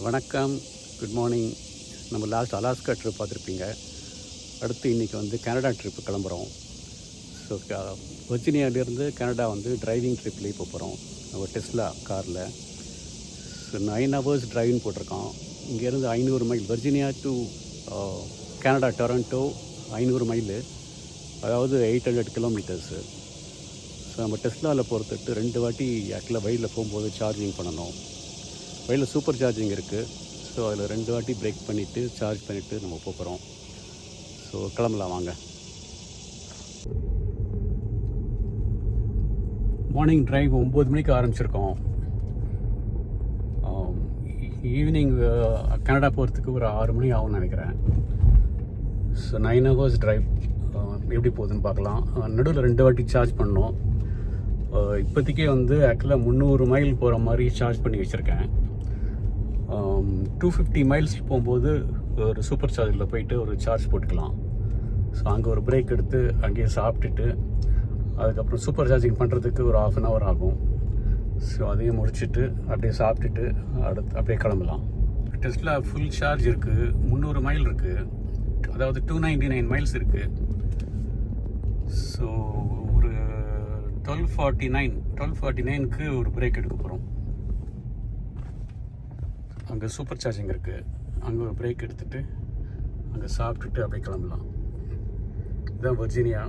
வணக்கம், good morning. நம்ம last Alaska trip பார்த்துருப்பீங்க. அடுத்து இன்றைக்கி வந்து கனடா ட்ரிப்பு கிளம்புறோம். ஸோ வர்ஜீனியாவிலேருந்து கனடா வந்து டிரைவிங் ட்ரிப்லேயே போகிறோம். நம்ம டெஸ்லா காரில். ஸோ 9 hours டிரைவிங் போட்டிருக்கோம். இங்கேருந்து 500 mile, Virginia to Canada Toronto 500 mile, அதாவது 800 கிலோமீட்டர்ஸு. ஸோ நம்ம டெஸ்லாவில் பொறுத்துட்டு 2 வாட்டி ஆக்சுவலாக வழியில் போகும்போது சார்ஜிங் பண்ணணும். வழியில் சூப்பர் சார்ஜிங் இருக்குது. ஸோ அதில் 2 வாட்டி பிரேக் பண்ணிவிட்டு சார்ஜ் பண்ணிவிட்டு நம்ம போகிறோம். ஸோ கிளம்பலாம் வாங்க. மார்னிங் டிரைவ் 9 மணிக்கு ஆரம்பிச்சிருக்கோம். ஈவினிங் கனடா போகிறதுக்கு ஒரு 6 மணி ஆகும்னு நினைக்கிறேன். ஸோ 9 hours டிரைவ் எப்படி போகுதுன்னு பார்க்கலாம். நடுவில் 2 வாட்டி சார்ஜ் பண்ணோம். இப்போதைக்கே வந்து ஆக்சுவலாக 300 மைல் போகிற மாதிரி சார்ஜ் பண்ணி வச்சுருக்கேன். 250 மைல்ஸ் போகும்போது ஒரு சூப்பர் சார்ஜரில் போயிட்டு ஒரு சார்ஜ் போட்டுக்கலாம். ஸோ அங்கே ஒரு பிரேக் எடுத்து அங்கேயே சாப்பிட்டுட்டு அதுக்கப்புறம் சூப்பர் சார்ஜிங் பண்ணுறதுக்கு ஒரு 1/2 hour ஆகும். ஸோ அதையும் முடிச்சுட்டு அப்படியே சாப்பிட்டுட்டு அப்படியே கிளம்பலாம். டெஸ்லா ஃபுல் சார்ஜ் இருக்குது. 300 மைல் இருக்குது, அதாவது 299 மைல்ஸ் இருக்குது. ஸோ ஒரு 12:49க்கு ஒரு பிரேக் எடுக்க போகிறோம். அங்கே சூப்பர் சார்ஜிங் இருக்குது. அங்கே ஒரு பிரேக் எடுத்துகிட்டு அங்கே சாப்பிட்டுட்டு அப்படியே கிளம்பலாம். இதுதான் வர்ஜீனியா.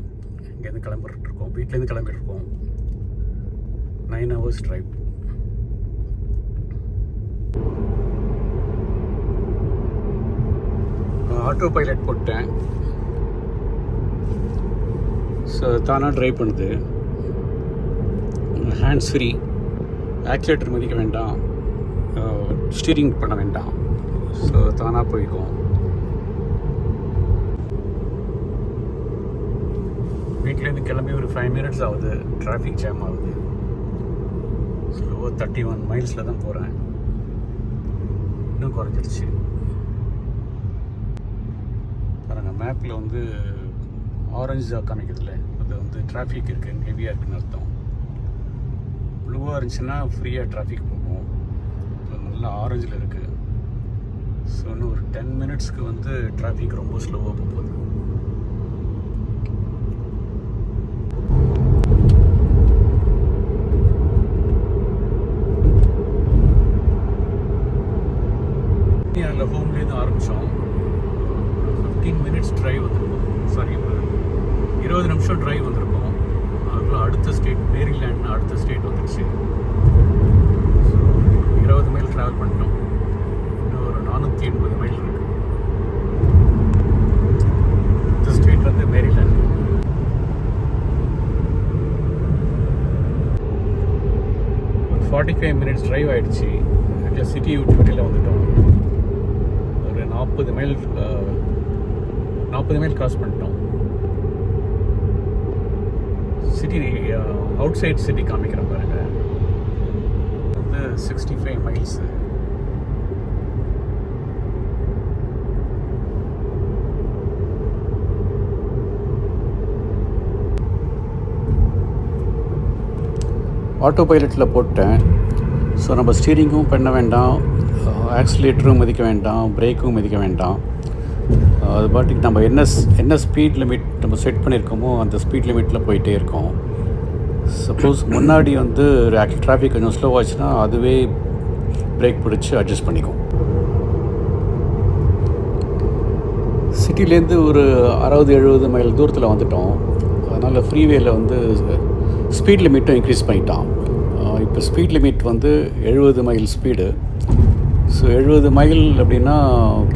இங்கேருந்து கிளம்பிட்டுருக்கோம், வீட்டிலேருந்து கிளம்பிட்டுருக்கோம். 9 hours டிரைவ். ஆட்டோ பைலட் போட்டேன். ஸோ தானாக ட்ரைவ் பண்ணுது. ஹேண்ட்ஸ் ஃப்ரீ, ஆக்சிலேட்டர் மதிக்க வேண்டாம், ஸ்டீரிங் பண்ண வேண்டாம். ஸோ தானாக போய்க்கும். வீட்டிலேருந்து கிளம்பி ஒரு 5 minutes ஆகுது. டிராஃபிக் ஜாம் ஆகுது. ஸ்லோவாக 31 மைல்ஸில் தான் போகிறேன். இன்னும் குறைஞ்சிருச்சு பாருங்கள். மேப்பில் வந்து ஆரஞ்சாக காமிக்கிறதுல அது வந்து டிராஃபிக் இருக்குது, ஹெவியாக இருக்குதுன்னு அர்த்தம். ப்ளூவாக இருந்துச்சுன்னா ஃப்ரீயாக டிராஃபிக் போகும். நல்லா ஆரஞ்சில் இருக்குது. ஸோ இன்னும் ஒரு 10 minutesக்கு வந்து டிராஃபிக் ரொம்ப ஸ்லோவாக போகுது. அதில் ஹோம்லேருந்து ஆரம்பித்தோம். 15 minutes டிரைவ் வந்திருக்கோம். சாரி, ஒரு 20 நிமிஷம் டிரைவ் வந்திருக்கோம். அதுக்குள்ள அடுத்த ஸ்டேட் மேரிலேண்ட்னு அடுத்த ஸ்டேட் வந்துடுச்சு. ஸோ 20 மைல் ட்ராவல் பண்ணிட்டோம். இன்னும் ஒரு 480 மைல் இருக்குது. இந்த ஸ்டேட் வந்து மேரிலேண்ட். ஒரு 45 minutes டிரைவ் ஆகிடுச்சு. ஆக்சுவலாக சிட்டி விட்டு வெளியில் வந்துட்டோம். ஒரு 40 மைல் கிராஸ் பண்ணிட்டோம். சிட்டி அவுட் சைட் சிட்டி காமிக்கிற பாருங்க. வந்து 65 மைல்ஸ். ஆட்டோ பைலட்டில் போட்டேன். ஸோ நம்ம ஸ்டீரிங்கும் பண்ண வேண்டாம், ஆக்சிலேட்டரும் மதிக்க வேண்டாம், பிரேக்கும் மதிக்க வேண்டாம். அது பாட்டுக்கு நம்ம என்ன ஸ்பீட் லிமிட் நம்ம செட் பண்ணியிருக்கோமோ அந்த ஸ்பீட் லிமிட்டில் போயிட்டே இருக்கோம். சப்போஸ் முன்னாடி வந்து டிராஃபிக் கொஞ்சம் ஸ்லோவாச்சுன்னா அதுவே பிரேக் பிடிச்சி அட்ஜஸ்ட் பண்ணிக்கும். சிட்டிலேருந்து ஒரு 60-70 மைல் தூரத்தில் வந்துட்டோம். அதனால் ஃப்ரீவேயில் வந்து ஸ்பீட் லிமிட்டும் இன்க்ரீஸ் பண்ணிட்டான். இப்போ ஸ்பீட் லிமிட் வந்து 70 மைல் ஸ்பீடு. ஸோ 70 மைல் அப்படின்னா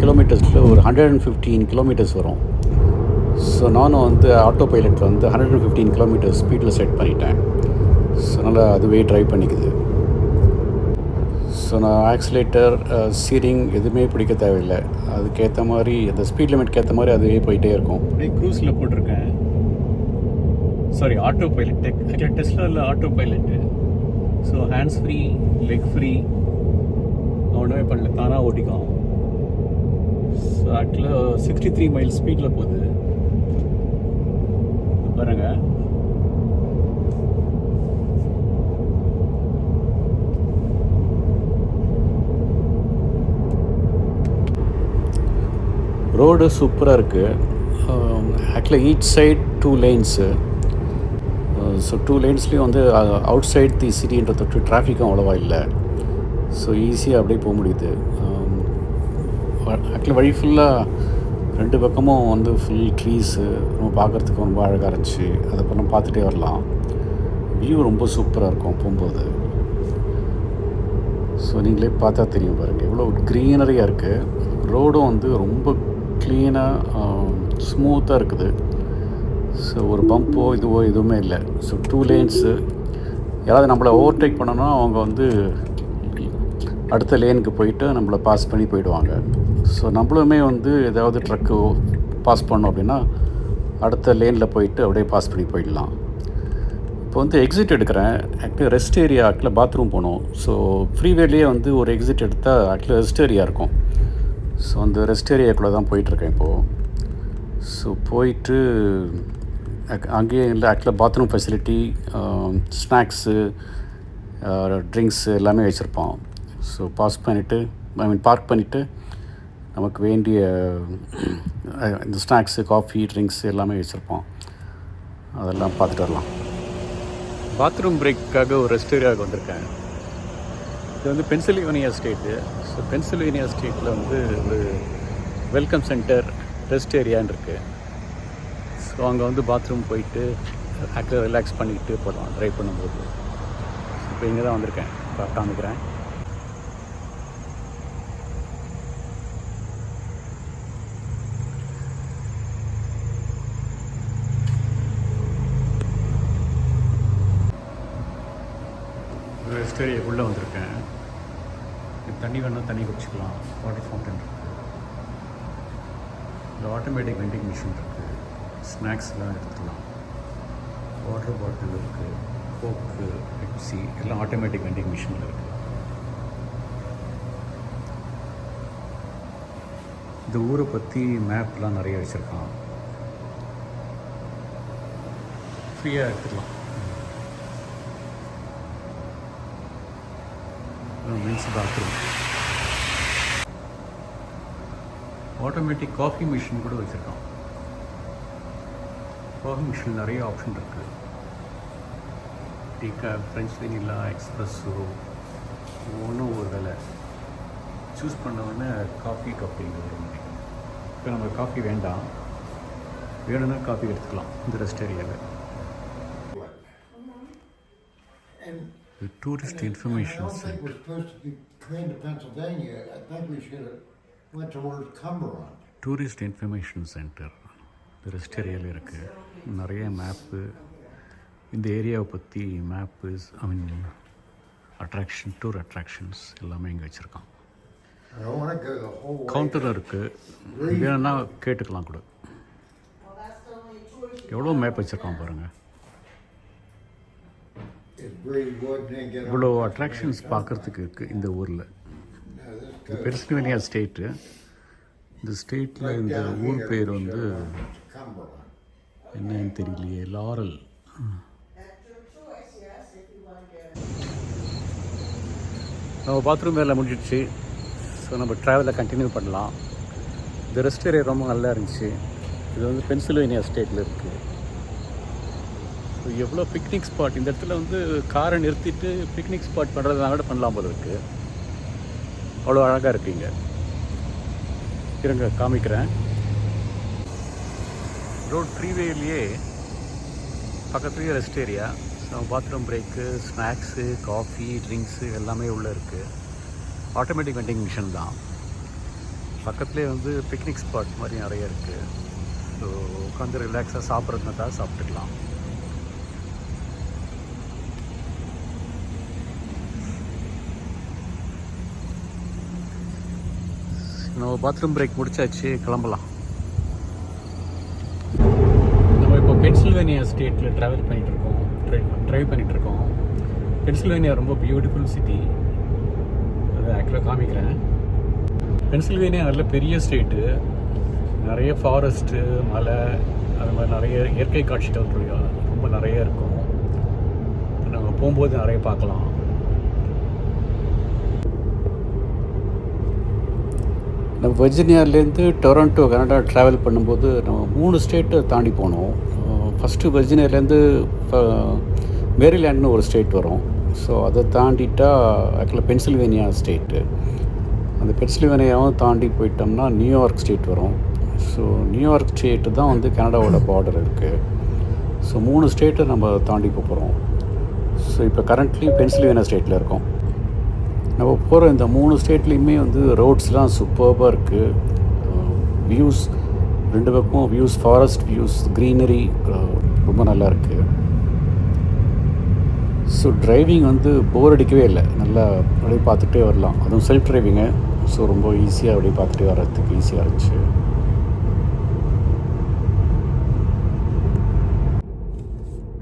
கிலோமீட்டர்ஸில் ஒரு 115 கிலோமீட்டர்ஸ் வரும். ஸோ நானும் வந்து ஆட்டோ பைலட் வந்து 115 கிலோமீட்டர்ஸ் ஸ்பீடில் செட் பண்ணிட்டேன். ஸோ அதனால் அதுவே ட்ரைவ் பண்ணிக்குது. ஸோ நான் ஆக்சிலேட்டர், ஸ்டீரிங் எதுவுமே பிடிக்க தேவையில்லை. அதுக்கேற்ற மாதிரி அந்த ஸ்பீட் லிமிட்க்கு ஏற்ற மாதிரி அதுவே போயிட்டே இருக்கும். அப்படியே க்ரூஸில் போட்டிருக்கேன். Sorry, auto pilot. ஆக்சுவலாக டெஸ்லாவில் auto pilot. So hands free, leg free, ஒன்றுமே பண்ணல, தானாக ஓட்டிக்கும். ஸோ ஆக்சுவலாக 63 மைல் ஸ்பீடில் போகுது பாருங்கள். ரோடு சூப்பராக இருக்குது. ஆக்சுவலாக ஈச் சைட் 2 லேன்ஸு. ஸோ 2 லேன்ஸ்லேயும் வந்து அவுட் சைட் தி சிட்டின்ற டிராஃபிக்கும் அவ்வளோவா இல்லை. ஸோ ஈஸியாக அப்படியே போக முடியுது. ஆக்சுவலி வழி ஃபுல்லாக 2 பக்கமும் வந்து ஃபுல் ட்ரீஸு, ரொம்ப பார்க்குறதுக்கு ரொம்ப அழகாக இருந்துச்சு. அதுக்கப்புறம் பார்த்துட்டே வரலாம். வியூ ரொம்ப சூப்பராக இருக்கும் போகும்போது. ஸோ நீங்களே பார்த்தா தெரியும் பாருங்கள், எவ்வளோ க்ரீனரியாக இருக்குது. ரோடும் வந்து ரொம்ப க்ளீனாக ஸ்மூத்தாக இருக்குது. ஸோ ஒரு பம்போ இதுவோ எதுவுமே இல்லை. ஸோ 2 லேன்ஸு. யாராவது நம்மளை ஓவர்டேக் பண்ணோன்னா அவங்க வந்து அடுத்த லேனுக்கு போயிட்டு நம்மளை பாஸ் பண்ணி போயிடுவாங்க. ஸோ நம்மளுமே வந்து ஏதாவது ட்ரக்கு பாஸ் பண்ணோம் அப்படின்னா அடுத்த லேனில் போயிட்டு அப்படியே பாஸ் பண்ணி போயிடலாம். இப்போ வந்து எக்ஸிட் எடுக்கிறேன். ஆக்சுவலி ரெஸ்ட் ஏரியா, ஆக்சுவலாக பாத்ரூம் போகணும். ஸோ ஃப்ரீவேலேயே வந்து ஒரு எக்ஸிட் எடுத்தால் ஆக்சுவலாக ரெஸ்ட் ஏரியா இருக்கும். ஸோ அந்த ரெஸ்ட் ஏரியாக்குள்ளே தான் போயிட்டுருக்கேன் இப்போது. ஸோ போயிட்டு அங்கேயே இல்லை, ஆக்சுவலாக பாத்ரூம் ஃபெசிலிட்டி, ஸ்நாக்ஸு, ட்ரிங்க்ஸு எல்லாமே வச்சுருப்போம். ஸோ பார்க் பண்ணிவிட்டு நமக்கு வேண்டிய இந்த ஸ்நாக்ஸு, காஃபி, ட்ரிங்க்ஸு எல்லாமே வச்சுருப்போம். அதெல்லாம் பார்த்துட்டு வரலாம். பாத்ரூம் பிரேக்காக ஒரு ரெஸ்ட் ஏரியாவுக்கு வந்திருக்கேன். இது வந்து பென்சில்வேனியா ஸ்டேட்டு. ஸோ பென்சில்வேனியா ஸ்டேட்டில் வந்து ஒரு வெல்கம் சென்டர் ரெஸ்ட் ஏரியான்னு இருக்குது. ஸோ அங்கே வந்து பாத்ரூம் போயிட்டு ஆக்சுவலாக ரிலாக்ஸ் பண்ணிக்கிட்டு போகலாம் ட்ரைவ் பண்ணும்போது. இப்போ இங்கே தான் வந்திருக்கேன், காமிக்கிறேன். ரெஸ்ட் ஏரியாக்குள்ளே வந்திருக்கேன். தண்ணி வேணால் தண்ணி குடிச்சிக்கலாம். வாட்டர் ஃபவுண்டன் இருக்குது. இந்த ஆட்டோமேட்டிக் வெண்டிங் மிஷின் இருக்குது. ஸ்நாக்ஸ்லாம் எடுத்துக்கலாம். வாட்டர் பாட்டில் இருக்குது. கோக்கு, பெப்சி எல்லாம் ஆட்டோமேட்டிக் வெண்டிங் மிஷினில் இருக்குது. இந்த ஊரை பற்றி மேப்லாம் நிறைய வச்சுருக்கான். ஃப்ரீயாக எடுத்துக்கலாம். Men's bathroom, automatic coffee machine கூட வச்சுருக்கோம். காஃபி மிஷின் நிறைய ஆப்ஷன் இருக்குது. டீகாப், ஃப்ரெஞ்ச் வெனிலா, எக்ஸ்ப்ரெஸ்ஸோ, ஒன்றும் ஒரு வேலை சூஸ் பண்ண காஃபி கப்பிங் வரும். இப்போ நம்ம காஃபி வேண்டாம், வேணும்னா காஃபி எடுத்துக்கலாம் இந்த ரெஸ்ட் ஏரியாவில். The Tourist Information Center. I don't think we're supposed to be trained to Pennsylvania. I think we should have went towards Cumberland. Tourist Information Center. இந்த ரெஸ்ட் ஏரியாவில் இருக்குது. நிறைய மேப்பு, இந்த ஏரியாவை பற்றி மேப்பு, டூர் அட்ராக்ஷன்ஸ் எல்லாமே இங்கே வச்சுருக்கான். கவுண்டர் இருக்குது, வேணும்னா கேட்டுக்கலாம் கூட. எவ்வளோ மேப் வச்சுருக்கான் பாருங்கள். இவ்வளோ அட்ராக்ஷன்ஸ் பார்க்குறதுக்கு இருக்குது இந்த ஊரில். இது பென்சில்வேனியா ஸ்டேட்டு. இந்த ஸ்டேட்டில் இந்த ஊர் பேர் வந்து என்னன்னு தெரியலையே, லாரல். நம்ம பாத்ரூம் வேலை முடிஞ்சிடுச்சு. ஸோ நம்ம ட்ராவலை கண்டினியூ பண்ணலாம். இந்த ரெஸ்ட் ஏரியா ரொம்ப நல்லா இருந்துச்சு. இது வந்து பென்சில்வேனியா ஸ்டேட்டில் இருக்குது. ஸோ எவ்வளோ பிக்னிக் ஸ்பாட், இந்த இடத்துல வந்து காரை நிறுத்திட்டு பிக்னிக் ஸ்பாட் பண்ணுறதுனால கூட பண்ணலாம் போல இருக்குது. அவ்வளோ அழகாக இருக்குங்க. இருங்க காமிக்கிறேன். ரோட் ஃப்ரீவேலேயே பக்கத்துலேயே rest area. So bathroom break, snacks, coffee, drinks எல்லாமே உள்ளே இருக்குது. ஆட்டோமேட்டிக் வெண்டிங் மிஷின் தான். பக்கத்துலேயே வந்து பிக்னிக் ஸ்பாட் மாதிரி நிறைய இருக்குது. ஸோ உட்காந்து ரிலாக்ஸாக சாப்பிட்றதுனாக்கா சாப்பிட்டுக்கலாம். நம்ம பாத்ரூம் பிரேக் முடிச்சாச்சு, கிளம்பலாம். நம்ம இப்போ பென்சில்வேனியா ஸ்டேட்டில் ட்ரைவ் பண்ணிகிட்ருக்கோம். பென்சில்வேனியா ரொம்ப பியூட்டிஃபுல் சிட்டி. அதை ஆக்சுவலாக காமிக்கிறேன். பென்சில்வேனியா நல்ல பெரிய ஸ்டேட்டு. நிறைய ஃபாரஸ்ட்டு, மலை, அது மாதிரி நிறைய இயற்கை காட்சிகள் ரொம்ப நிறைய இருக்கும். நம்ம போகும்போது நிறைய பார்க்கலாம். நம்ம வெர்ஜினியாலேருந்து டொரண்டோ கனடா ட்ராவல் பண்ணும்போது நம்ம 3 ஸ்டேட்டை தாண்டி போனோம். ஃபஸ்ட்டு வெர்ஜினியாலேருந்து மேரிலேண்ட்னு ஒரு ஸ்டேட் வரும். ஸோ அதை தாண்டிட்டா ஆக்சுவலாக பென்சில்வேனியா ஸ்டேட்டு. அந்த பென்சில்வேனியாவும் தாண்டி போயிட்டோம்னா நியூயார்க் ஸ்டேட் வரும். ஸோ நியூயார்க் ஸ்டேட்டு தான் வந்து கனடாவோட பார்டர் இருக்குது. ஸோ 3 ஸ்டேட்டை நம்ம தாண்டி போகிறோம். ஸோ இப்போ கரண்ட்லி பென்சில்வேனியா ஸ்டேட்டில் இருக்கோம். நம்ம போகிற இந்த 3 ஸ்டேட்லேயுமே வந்து ரோட்ஸ்லாம் சூப்பர்பாக இருக்குது. வியூஸ் 2 பக்கமும் வியூஸ், ஃபாரஸ்ட் வியூஸ், க்ரீனரி ரொம்ப நல்லா இருக்குது. ஸோ டிரைவிங் வந்து போர் அடிக்கவே இல்லை. நல்லா அப்படியே பார்த்துட்டே வரலாம். அதுவும் செல்ஃப் டிரைவிங்கு. ஸோ ரொம்ப ஈஸியாக அப்படியே பார்த்துட்டே வர்றதுக்கு ஈஸியாக இருந்துச்சு.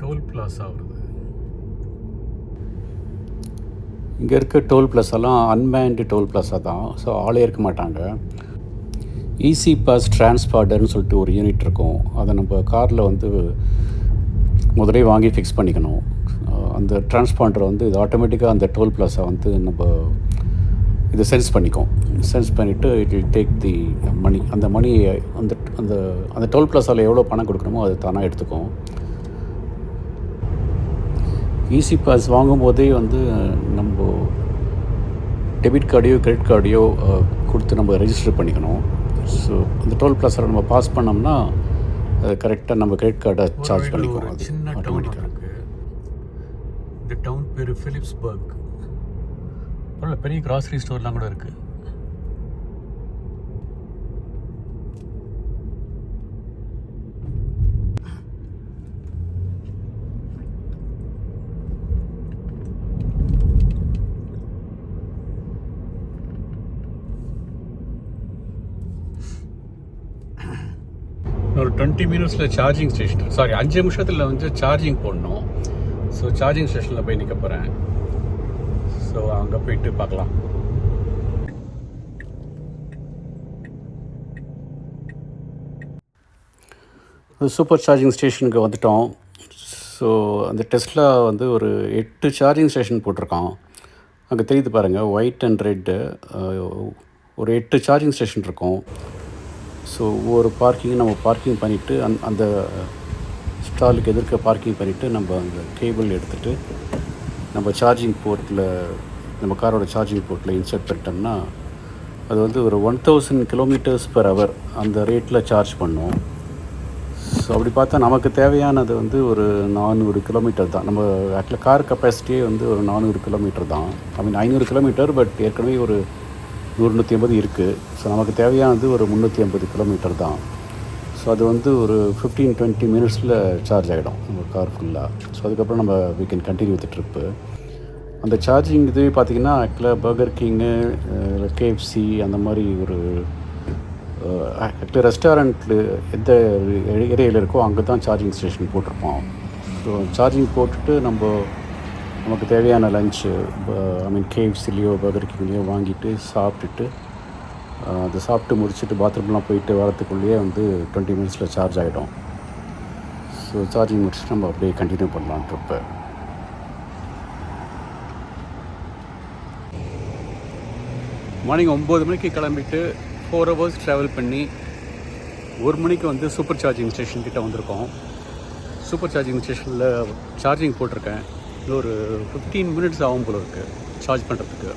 டோல் பிளாஸா வருது. இங்கே இருக்க டோல் பிளாஸெல்லாம் அன்மேன்டு டோல் பிளாஸா தான். ஸோ ஆளே இருக்க மாட்டாங்க. ஈஸி பாஸ் டிரான்ஸ்பாண்டர்னு சொல்லிட்டு ஒரு யூனிட் இருக்கும். அதை நம்ம காரில் வந்து முதலே வாங்கி ஃபிக்ஸ் பண்ணிக்கணும். அந்த டிரான்ஸ்பாண்டர் வந்து இது ஆட்டோமேட்டிக்காக அந்த டோல் பிளாஸை வந்து நம்ம இதை சென்ஸ் பண்ணிக்கும். சென்ஸ் பண்ணிவிட்டு இட் வில் டேக் தி மணி. அந்த மணி அந்த அந்த அந்த டோல் பிளாஸால் எவ்வளோ பணம் கொடுக்கணுமோ அது தானாக எடுத்துக்கும். ஈஸி பாஸ் வாங்கும்போதே வந்து நம்ம டெபிட் கார்டையோ கிரெடிட் கார்டையோ கொடுத்து நம்ம ரெஜிஸ்டர் பண்ணிக்கணும். ஸோ அந்த டோல் பிளாஸில் நம்ம பாஸ் பண்ணோம்னா அது கரெக்டாக நம்ம கிரெடிட் கார்டை சார்ஜ் பண்ணிக்குவோம். அது ஆட்டோமேட்டிக்காக. இந்த டவுன் பேர் ஃபிலிப்ஸ்பர்க். பரவாயில்ல, பெரிய கிராசரி ஸ்டோர்லாம் கூட இருக்குது. ஒரு 20 மினிட்ஸில் சார்ஜிங் ஸ்டேஷன், 5 நிமிஷத்தில் வந்து சார்ஜிங் போடணும். ஸோ சார்ஜிங் ஸ்டேஷனில் போய் நிற்க போகிறேன். ஸோ அங்கே போயிட்டு பார்க்கலாம். சூப்பர் சார்ஜிங் ஸ்டேஷனுக்கு வந்துட்டோம். ஸோ அந்த டெஸ்லா வந்து ஒரு 8 சார்ஜிங் ஸ்டேஷன் போட்டிருக்கான். அங்கே தெரியுது பாருங்கள், ஒயிட் அண்ட் ரெட்டு. ஒரு 8 சார்ஜிங் ஸ்டேஷன் இருக்கும். ஸோ ஒவ்வொரு பார்க்கிங் நம்ம பார்க்கிங் பண்ணிவிட்டு அந்த ஸ்டாலுக்கு எதிர்க்க பார்க்கிங் பண்ணிவிட்டு நம்ம அந்த கேபிள் எடுத்துகிட்டு நம்ம சார்ஜிங் போர்ட்டில், நம்ம காரோட சார்ஜிங் போர்ட்டில் இன்சர்ட் பண்ணிட்டோம்னா அது வந்து ஒரு 1000 km/h அந்த ரேட்டில் சார்ஜ் பண்ணும். ஸோ அப்படி பார்த்தா நமக்கு தேவையானது வந்து ஒரு 400 கிலோமீட்டர் தான். நம்ம ஆக்சுவலாக கார் கெப்பாசிட்டியே வந்து ஒரு 400 கிலோமீட்டர் தான். 500 கிலோமீட்டர், பட் ஏற்கனவே ஒரு 100-150 இருக்குது. ஸோ நமக்கு தேவையானது ஒரு 350 கிலோமீட்டர் தான். ஸோ அது வந்து ஒரு 15-20 மினிட்ஸில் சார்ஜ் ஆகிடும் நம்ம கார் ஃபுல்லாக. ஸோ அதுக்கப்புறம் நம்ம we can continue with trip. அந்த சார்ஜிங் இதுவே பார்த்திங்கன்னா ஆக்சுவலாக பர்கர் கிங்கு, கேஎஃப்சி அந்த மாதிரி ஒரு ஆக்சுவலாக ரெஸ்டாரண்ட்டில் எந்த ஏரியாவில் இருக்கோ அங்கே தான் சார்ஜிங் ஸ்டேஷன் போட்டிருப்போம். ஸோ சார்ஜிங் போட்டுட்டு நமக்கு தேவையான லஞ்சு கேஎஃப்சிலேயோ பர்கர் கிங்லேயோ வாங்கிட்டு சாப்பிட்டுட்டு அதை சாப்பிட்டு முடிச்சுட்டு பாத்ரூம்லாம் போயிட்டு வரத்துக்குள்ளேயே வந்து 20 மினிட்ஸில் சார்ஜ் ஆகிடும். ஸோ சார்ஜிங் முடிச்சுட்டு நம்ம அப்படியே கண்டினியூ பண்ணலாம் ட்ரிப்பை. மார்னிங் 9 மணிக்கு கிளம்பிட்டு 4 ஹவர்ஸ் ட்ராவல் பண்ணி 1 மணிக்கு வந்து சூப்பர் சார்ஜிங் ஸ்டேஷன் கிட்டே வந்திருக்கோம். சூப்பர் சார்ஜிங் ஸ்டேஷனில் சார்ஜிங் போட்டிருக்கேன். ஒரு 15 மினிட்ஸ் ஆகும் போல இருக்குது சார்ஜ் பண்ணுறதுக்கு.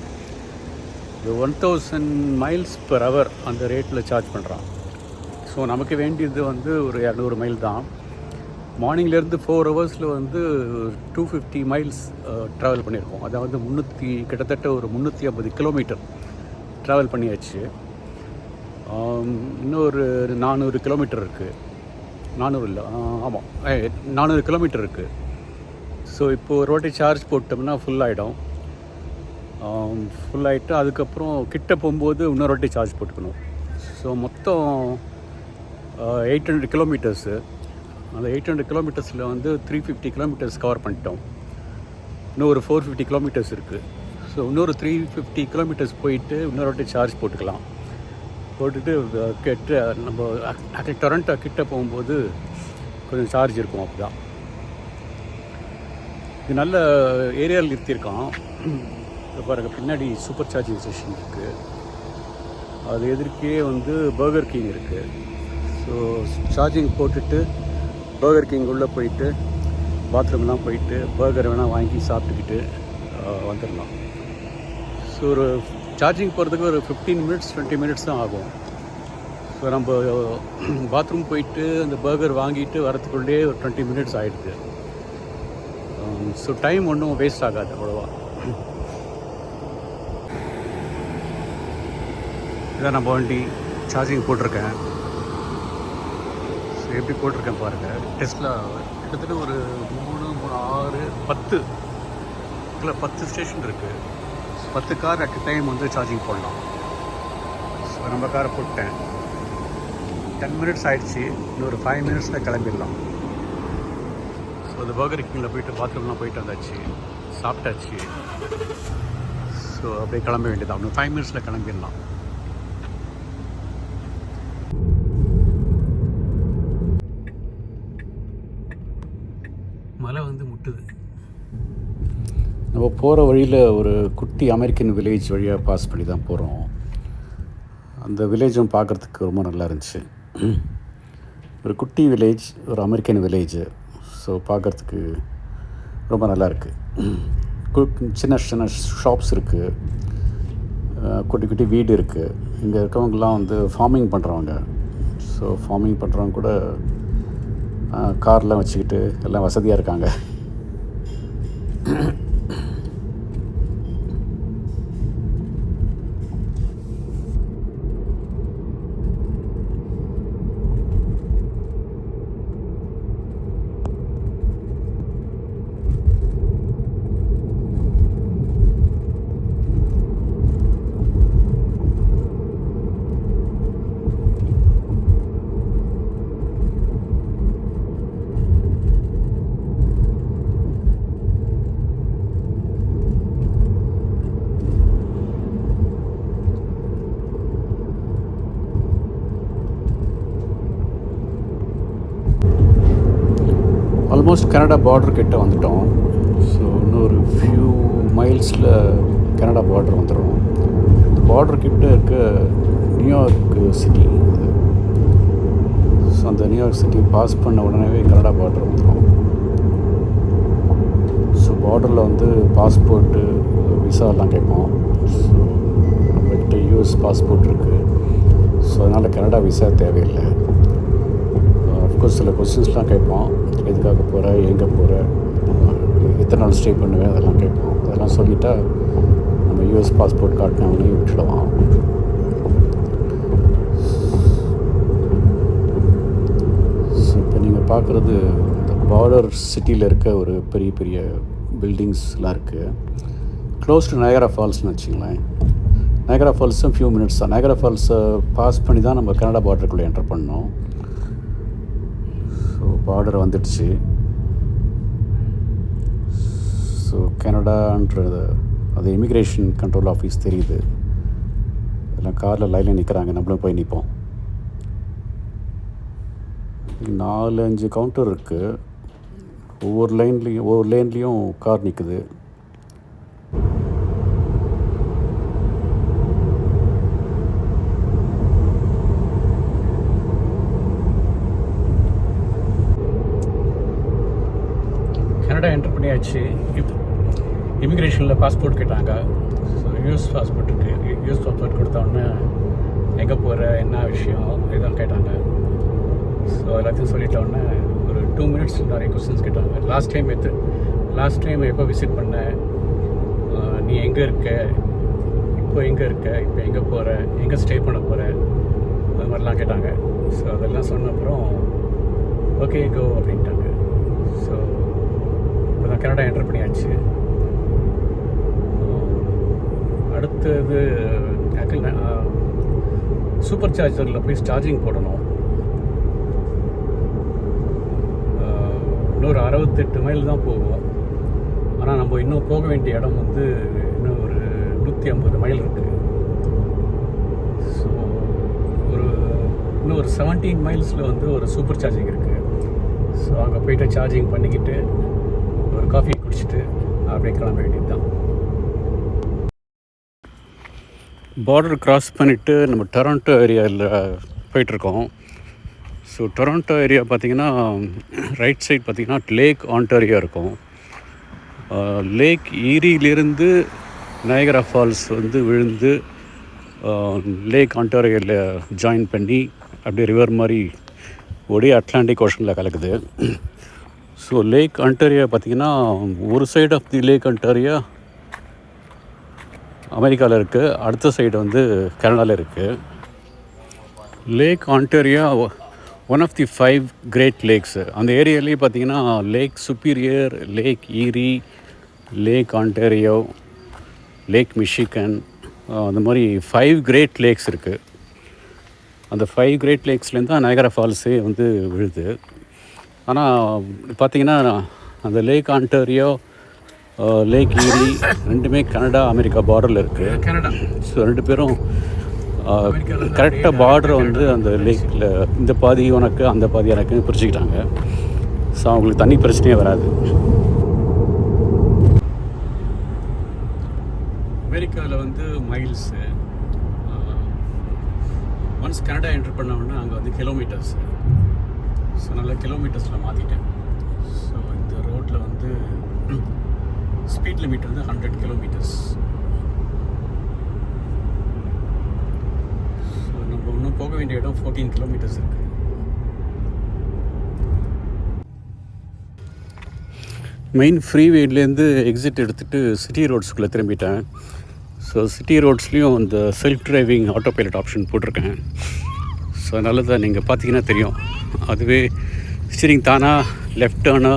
1000 mph அந்த ரேட்டில் சார்ஜ் பண்ணுறான். ஸோ நமக்கு வேண்டியது வந்து ஒரு 200 மைல் தான். மார்னிங்லேருந்து 4 ஹவர்ஸில் வந்து 250 மைல்ஸ் ட்ராவல் பண்ணியிருக்கோம். அதாவது கிட்டத்தட்ட ஒரு 350 கிலோமீட்டர் ட்ராவல் பண்ணியாச்சு. இன்னொரு 400 கிலோமீட்டர் இருக்குது. 400 இல்லை, ஆமாம் 400 கிலோமீட்டர் இருக்குது. ஸோ இப்போது ஒரு வாட்டி சார்ஜ் போட்டோம்னா ஃபுல் ஆகிடும். ஃபுல் ஆகிட்டு அதுக்கப்புறம் கிட்ட போகும்போது இன்னொரு வாட்டி சார்ஜ் போட்டுக்கணும். ஸோ மொத்தம் 800 கிலோமீட்டர்ஸு. அந்த 800 கிலோமீட்டர்ஸில் வந்து 350 கிலோமீட்டர்ஸ் கவர் பண்ணிட்டோம். இன்னும் ஒரு 450 கிலோமீட்டர்ஸ் இருக்குது. ஸோ இன்னொரு 350 கிலோமீட்டர்ஸ் போயிட்டு இன்னொரு வாட்டி சார்ஜ் போட்டுக்கலாம். போட்டுட்டு நம்ம டொரண்டோ கிட்ட போகும்போது கொஞ்சம் சார்ஜ் இருக்கும். அப்போ தான் இது நல்ல ஏரியாவில் நிறுத்தியிருக்கான். பாருங்கள், பின்னாடி சூப்பர் சார்ஜிங் ஸ்டேஷன் இருக்குது. அது எதிர்க்கே வந்து பர்கர் கிங் இருக்குது. ஸோ சார்ஜிங் போட்டுட்டு பர்கர் கிங் உள்ளே போயிட்டு பாத்ரூம்லாம் போயிட்டு பர்கர் வேணால் வாங்கி சாப்பிட்டுக்கிட்டு வந்துடலாம். ஸோ ஒரு சார்ஜிங் போகிறதுக்கு ஒரு 15 மினிட்ஸ் 20 மினிட்ஸ் தான் ஆகும். ஸோ நம்ம பாத்ரூம் போயிட்டு அந்த பர்கர் வாங்கிட்டு வரத்துக்குள்ளே ஒரு 20 மினிட்ஸ் ஆகிடுது. ஸோ டைம் ஒன்றும் வேஸ்ட் ஆகாது அவ்வளோவா. இதான் நம்ம வண்டி சார்ஜிங் போட்டிருக்கேன். ஸோ எப்படி போட்டிருக்கேன் பாருங்கள். டெஸ்லா கிட்டத்தட்ட ஒரு 3, 6, 10 ஸ்டேஷன் இருக்குது. 10 கார் அட் டைம் வந்து சார்ஜிங் போடலாம். ஸோ நம்ம காரை போட்டேன். 10 மினிட்ஸ் ஆகிடுச்சு. இன்னொரு 5 மினிட்ஸில் கிளம்பிடலாம். ஸோ அந்த பர்கர் கிங்கில் போயிட்டு பாத்ரூம்லாம் போயிட்டு வந்தாச்சு, சாப்பிட்டாச்சு. ஸோ அப்படியே கிளம்ப வேண்டியதான். இன்னும் 5 மினிட்ஸில் கிளம்பிடலாம். மழை வந்து முட்டுது. நம்ம போகிற வழியில் ஒரு குட்டி அமெரிக்கன் வில்லேஜ் வழியாக பாஸ் பண்ணி தான் போகிறோம். அந்த வில்லேஜும் பார்க்குறதுக்கு ரொம்ப நல்லா இருந்துச்சு. ஒரு குட்டி வில்லேஜ், ஒரு அமெரிக்கன் வில்லேஜு. ஸோ பார்க்குறதுக்கு ரொம்ப நல்லா இருக்குது. சின்ன சின்ன ஷாப்ஸ் இருக்குது, குட்டி குட்டி வீடு இருக்குது. இங்கே இருக்கவங்கலாம் வந்து ஃபார்மிங் பண்ணுறவங்க. ஸோ ஃபார்மிங் பண்ணுறவங்க கூட கார்லாம் வச்சுக்கிட்டு எல்லாம் வசதியாக இருக்காங்க. ஆல்மோஸ்ட் கனடா பார்டர் கிட்ட வந்துட்டோம். ஸோ இன்னொரு ஃபியூ மைல்ஸில் கனடா பார்டர் வந்துடும். இந்த பார்டர் கிட்ட இருக்க நியூயார்க் சிட்டி அது. ஸோ அந்த நியூயார்க் சிட்டி பாஸ் பண்ண உடனே கனடா பார்டர் வந்துடும். ஸோ பார்டரில் வந்து பாஸ்போர்ட்டு, விசாலாம் கேட்போம். ஸோ நம்மக்கிட்ட யூஎஸ் பாஸ்போர்ட் இருக்குது. ஸோ அதனால் கனடா விசா தேவையில்லை. அஃப்கோர்ஸ் சில கொஸ்டின்ஸ்லாம் கேட்போம். எதுக்காக போகிற, எங்கே போகிற, எத்தனை நாள் ஸ்டே பண்ணுவேன், அதெல்லாம் கேட்போம். அதெல்லாம் சொல்லிட்டா நம்ம யூஎஸ் பாஸ்போர்ட் காட்டினவங்களையும் விட்டுடுவான். ஸோ இப்போ நீங்கள் பார்க்குறது இந்த பார்டர் சிட்டியில் இருக்க ஒரு பெரிய பெரிய பில்டிங்ஸ்லாம் இருக்குது. க்ளோஸ் டு நயகரா ஃபால்ஸ்னு வச்சுங்களேன். நயகரா ஃபால்ஸும் ஃபியூ மினிட்ஸ் தான். நயகரா ஃபால்ஸை பாஸ் பண்ணி தான் நம்ம கனடா பார்டருக்குள்ளே என்டர் பண்ணோம். ஸோ பார்டர் வந்துடுச்சு. ஸோ கனடான்றது அது இமிக்ரேஷன் கண்ட்ரோல் ஆஃபீஸ் தெரியுது. எல்லாம் காரில் லைனில் நிற்கிறாங்க. நம்மளும் போய் நிற்போம். 4-5 கவுண்டர் இருக்குது. ஒவ்வொரு லேன்லேயும் கார் நிற்குது. கனடா என்டர் பண்ணியாச்சு. இப்போ இமிக்ரேஷனில் பாஸ்போர்ட் கேட்டாங்க. ஸோ யூஎஸ் பாஸ்போர்ட் இருக்குது. யூஎஸ் பாஸ்போர்ட் கொடுத்தோடனே எங்கே போகிற, என்ன விஷயம், இதெல்லாம் கேட்டாங்க. ஸோ எல்லாத்தையும் சொல்லிட்டோடனே ஒரு 2 மினிட்ஸ் நிறைய கொஸ்டின்ஸ் கேட்டாங்க. லாஸ்ட் டைம் எப்போ விசிட் பண்ண, நீ எங்கே இருக்க, இப்போ எங்கே இருக்க, இப்போ எங்கே போகிற, எங்கே ஸ்டே பண்ண போகிற, அது மாதிரிலாம் கேட்டாங்க. ஸோ அதெல்லாம் சொன்ன அப்புறம் ஓகே கோ அப்படின்ட்டாங்க. ஸோ இப்போ தான் கனடா என்டர் பண்ணியாச்சு. அடுத்தது சூப்பர் சார்ஜரில் போய் சார்ஜிங் போடணும். இன்னொரு 68 மைல் தான் போவோம். ஆனால் நம்ம இன்னும் போக வேண்டிய இடம் வந்து இன்னும் ஒரு 150 மைல் இருக்குது. ஸோ இன்னும் ஒரு 17 மைல்ஸில் வந்து ஒரு சூப்பர் சார்ஜிங் இருக்குது. ஸோ அங்கே போய்ட்டு சார்ஜிங் பண்ணிக்கிட்டு ஒரு காஃபி குடிச்சிட்டு அப்படியே கிளம்ப வேண்டியது தான். பார்டர் கிராஸ் பண்ணிவிட்டு நம்ம டொராண்டோ ஏரியாவில் போயிட்டுருக்கோம். ஸோ டொராண்டோ ஏரியா பார்த்திங்கன்னா ரைட் சைட் பார்த்திங்கன்னா லேக் ஆன்டாரியோ இருக்கும். லேக் ஈரியிலிருந்து நயகரா ஃபால்ஸ் வந்து விழுந்து லேக் ஆன்டாரியோவில் ஜாயின் பண்ணி அப்படியே ரிவர் மாதிரி ஓடி அட்லாண்டிக் ஓஷனில் கலக்குது. ஸோ லேக் ஆன்டாரியோ பார்த்திங்கன்னா ஒரு side of the lake Ontario அமெரிக்காவில் இருக்குது, அடுத்த சைடு வந்து கனடாவில் இருக்குது. Lake Ontario one of the 5 great lakes. அந்த ஏரியாலேயே பார்த்திங்கன்னா lake superior, lake Erie, lake Ontario, lake Michigan, அந்த மாதிரி 5 கிரேட் லேக்ஸ் இருக்குது. அந்த 5 கிரேட் லேக்ஸ்லேருந்து தான் நயகரா ஃபால்ஸே வந்து விழுது. ஆனால் பார்த்திங்கன்னா அந்த லேக் ஆன்டாரியோ, லேக் ஈரி ரெண்டுமே கனடா அமெரிக்கா பார்டரில் இருக்குது. கனடா. ஸோ ரெண்டு பேரும் கரெக்டாக பார்டரை வந்து அந்த லேக்கில் இந்த பாதி உனக்கு அந்த பாதி எனக்கு பிரிச்சுக்கிட்டாங்க. ஸோ அவங்களுக்கு தண்ணி பிரச்சனையே வராது. அமெரிக்காவில் வந்து மைல்ஸு, ஒன்ஸ் கனடா என்ட்ரு பண்ணோன்னா அங்கே வந்து கிலோமீட்டர்ஸு. ஸோ நல்லா கிலோமீட்டர்ஸில் மாற்றிட்டேன். ஸோ இந்த ரோட்டில் வந்து ஸ்பீட் லிமிட் வந்து 100 கிலோமீட்டர்ஸ். ஸோ நம்ம இன்னும் போக வேண்டிய இடம் 14 கிலோமீட்டர்ஸ் இருக்குது. மெயின் ஃப்ரீவேலேருந்து எக்ஸிட் எடுத்துகிட்டு சிட்டி ரோட்ஸுக்குள்ளே திரும்பிட்டேன். ஸோ சிட்டி ரோட்ஸ்லேயும் அந்த self driving auto pilot option போட்டிருக்கேன். ஸோ நல்லதாக நீங்கள் பார்த்தீங்கன்னா தெரியும். அதுவே ஸ்டீரிங் தானாக லெஃப்ட் டேர்னா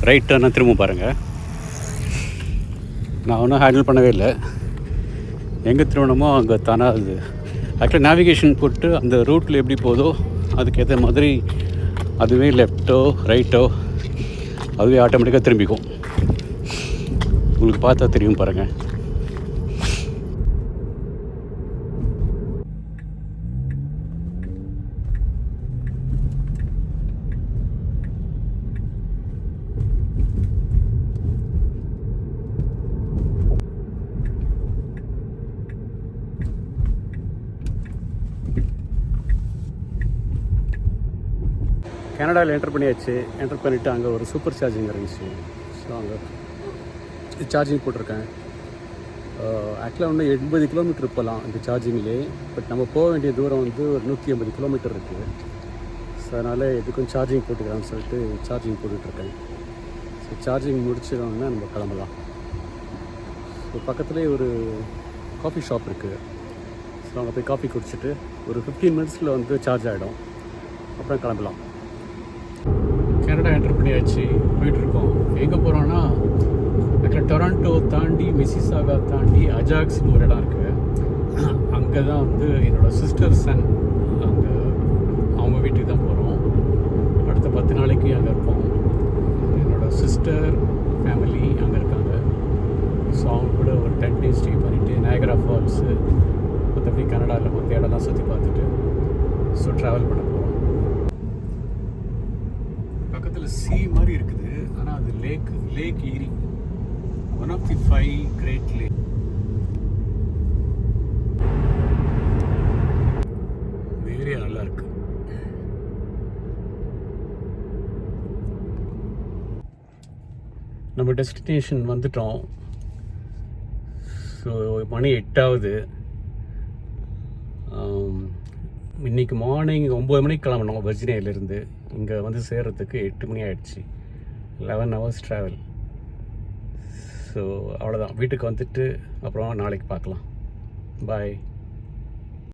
ரைட் டேர்னா திரும்ப பாருங்கள். நான் ஒன்றும் ஹேண்டில் பண்ணவே இல்லை. எங்கே திரும்பணுமோ அங்கே தானாக அது ஆக்சுவலாக நேவிகேஷன் போட்டு அந்த ரூட்டில் எப்படி போதோ அதுக்கேற்ற மாதிரி அதுவே லெஃப்ட்டோ ரைட்டோ அதுவே ஆட்டோமேட்டிக்காக திரும்பிக்கும். உங்களுக்கு பார்த்தா தெரியும் பாருங்கள். கனடாவில் என்டர் பண்ணியாச்சு. என்டர் பண்ணிவிட்டு அங்கே ஒரு சூப்பர் சார்ஜிங் இருந்துச்சு. ஸோ அங்கே சார்ஜிங் போட்டிருக்கேன். ஆக்சுவலாக ஒன்று 80 கிலோமீட்டர் போகலாம் இந்த சார்ஜிங்லேயே. பட் நம்ம போக வேண்டிய தூரம் வந்து ஒரு 180 கிலோமீட்டர் இருக்குது. ஸோ அதனால் எதுக்கும் சார்ஜிங் போட்டுக்கலாம்னு சொல்லிட்டு சார்ஜிங் போட்டுட்ருக்கேன். ஸோ சார்ஜிங் முடிச்சிடோன்னா நம்ம கிளம்பலாம். ஸோ பக்கத்துலேயே ஒரு காஃபி ஷாப் இருக்குது. ஸோ அங்கே போய் காஃபி குடிச்சிட்டு ஒரு 15 மினிட்ஸில் வந்து சார்ஜ் ஆகிடும். அப்புறம் கிளம்பலாம். கனடா என்டர் பண்ணியாச்சு, போயிட்டுருக்கோம். எங்கே போகிறோன்னா ஆக்சுவலாக டொராண்டோ தாண்டி மிசிசாகா தாண்டி அஜாக்ஸ்னு ஒரு இடம் இருக்குது. அங்கே தான் வந்து என்னோடய சிஸ்டர் சன் அங்கே அவங்க வீட்டுக்கு தான் போகிறோம். அடுத்த 10 நாளைக்கு அங்கே இருப்போம். என்னோடய சிஸ்டர் ஃபேமிலி அங்கே இருக்காங்க. ஸோ அவங்க கூட ஒரு 10 days ஸ்டே பண்ணிவிட்டு நயகரா ஃபால்ஸு மற்றபடி கனடாவில் மற்ற இடம்லாம் சுற்றி பார்த்துட்டு ஸோ ட்ராவல் பண்ண போகிறோம். பக்கத்தில் சீ மாதிரி இருக்குது. ஆனால் அது lake Erie, one of the 5 great lake. Area நல்லா இருக்கு. நம்ம டெஸ்டினேஷன் வந்துட்டோம். ஸோ மணி 8 ஆகுது. இன்றைக்கி மார்னிங் 9 மணிக்கு கிளம்பணும் வெர்ஜினியாவிலேருந்து. இங்கே வந்து சேர்கிறதுக்கு 8 மணி ஆகிடுச்சு. 11 hours ட்ராவல். ஸோ அவ்வளோதான். வீட்டுக்கு வந்துட்டு அப்புறம் நாளைக்கு பார்க்கலாம். பாய்.